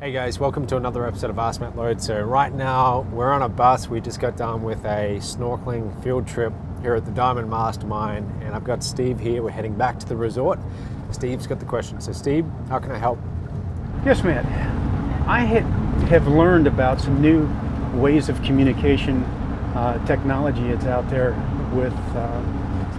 Hey guys, welcome to another episode of Ask Matt Load. So right now we're on a bus. We just got done with a snorkeling field trip here at the Diamond Mastermind, and I've got Steve here. We're heading back to the resort. Steve's got the question. So Steve, how can I help? Yes, Matt. I have learned about some new ways of communication technology that's out there with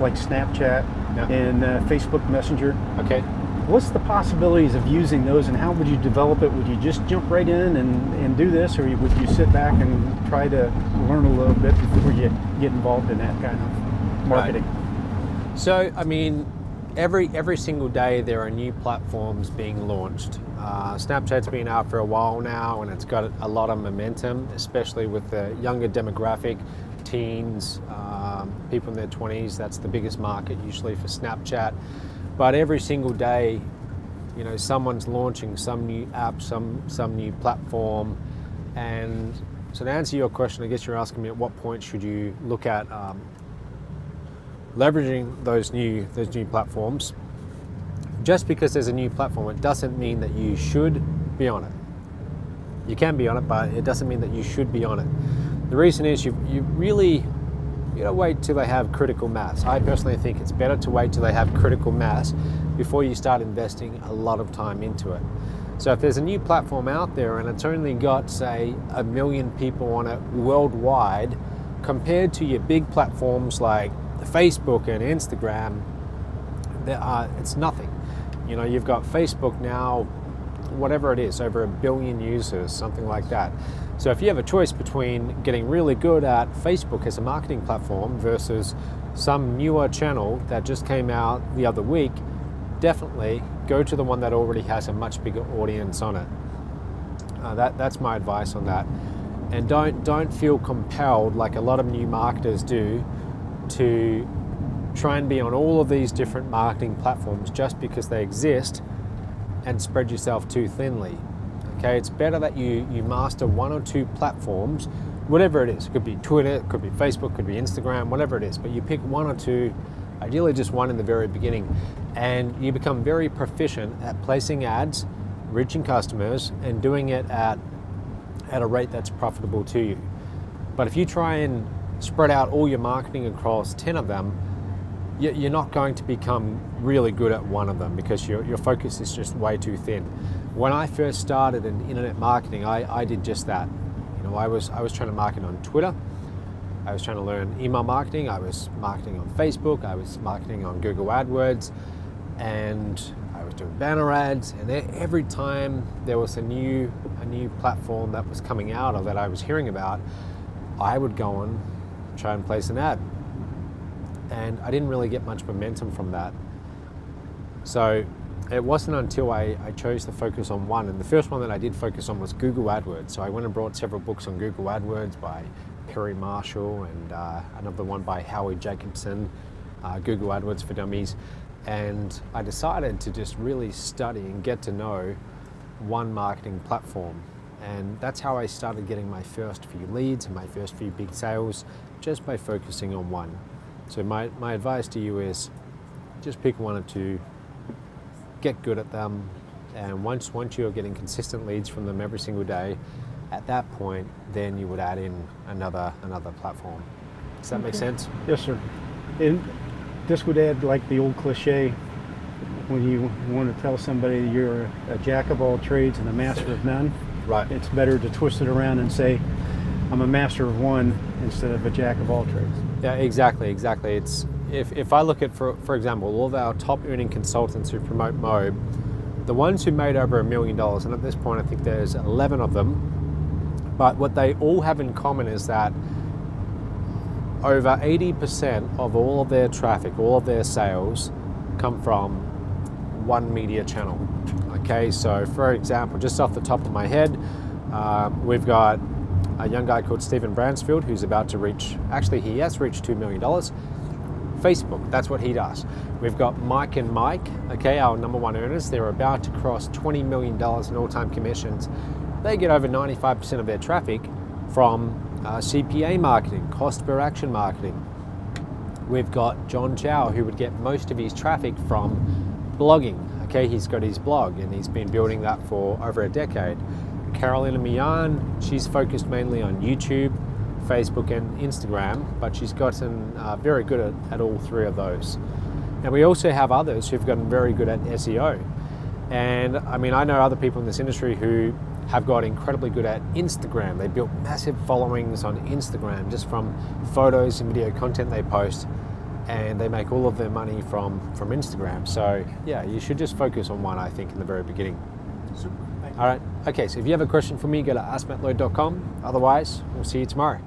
like Snapchat and Facebook Messenger. Okay. What's the possibilities of using those, and how would you develop it? Would you just jump right in and do this, or would you sit back and try to learn a little bit before you get involved in that kind of marketing? Right. So, I mean, every single day there are new platforms being launched. Snapchat's been out for a while now, and it's got a lot of momentum, especially with the younger demographic, teens, people in their 20s. That's the biggest market usually for Snapchat. But every single day, you know, someone's launching some new app, some new platform. And so to answer your question, I guess you're asking me at what point should you look at leveraging those new platforms. Just because there's a new platform, it doesn't mean that you should be on it. You can be on it, but it doesn't mean that you should be on it. The reason is you really, you gotta wait till they have critical mass. I personally think it's better to wait till they have critical mass before you start investing a lot of time into it. So if there's a new platform out there and it's only got, say, 1 million people on it worldwide, compared to your big platforms like Facebook and Instagram, it's nothing. You know, you've got Facebook now, whatever it is, over 1 billion users, something like that. So if you have a choice between getting really good at Facebook as a marketing platform versus some newer channel that just came out the other week, definitely go to the one that already has a much bigger audience on it. That's my advice on that. And don't feel compelled, like a lot of new marketers do, to try and be on all of these different marketing platforms just because they exist and spread yourself too thinly. Okay, it's better that you master one or two platforms, whatever it is. It could be Twitter, it could be Facebook, it could be Instagram, whatever it is. But you pick one or two, ideally just one in the very beginning, and you become very proficient at placing ads, reaching customers, and doing it at a rate that's profitable to you. But if you try and spread out all your marketing across 10 of them, you're not going to become really good at one of them because your focus is just way too thin. When I first started in internet marketing, I did just that. You know, I was trying to market on Twitter. I was trying to learn email marketing. I was marketing on Facebook. I was marketing on Google AdWords, and I was doing banner ads. And every time there was a new platform that was coming out or that I was hearing about, I would go and try and place an ad. And I didn't really get much momentum from that. So it wasn't until I chose to focus on one, and the first one that I did focus on was Google AdWords. So I went and brought several books on Google AdWords by Perry Marshall and another one by Howie Jacobson, Google AdWords for Dummies. And I decided to just really study and get to know one marketing platform. And that's how I started getting my first few leads and my first few big sales, just by focusing on one. So my advice to you is just pick one or two, get good at them, and once you're getting consistent leads from them every single day, at that point, then you would add in another platform. Does that make sense? Yes, sir. And this would add like the old cliche when you want to tell somebody you're a jack of all trades and a master of none. Right. It's better to twist it around and say, I'm a master of one instead of a jack of all trades. Yeah, exactly. It's if I look at, for example, all of our top earning consultants who promote Mobe, the ones who made over $1 million, and at this point I think there's 11 of them, but what they all have in common is that over 80% of all of their traffic, all of their sales, come from one media channel. Okay, so for example, just off the top of my head, we've got a young guy called Stephen Bransfield who's about to reach, actually he has reached $2 million. Facebook, that's what he does. We've got Mike and Mike, okay, our number one earners. They're about to cross $20 million in all-time commissions. They get over 95% of their traffic from CPA marketing, cost per action marketing. We've got John Chow, who would get most of his traffic from blogging. Okay, he's got his blog and he's been building that for over a decade. Carolina Millan. She's focused mainly on YouTube, Facebook and Instagram, but she's gotten very good at all three of those. And we also have others who've gotten very good at SEO. And I mean, I know other people in this industry who have got incredibly good at Instagram. They built massive followings on Instagram just from photos and video content they post, and they make all of their money from Instagram. So yeah, you should just focus on one, I think, in the very beginning. Super. Thank you. All right. Okay, so if you have a question for me, go to askmattlode.com. Otherwise, we'll see you tomorrow.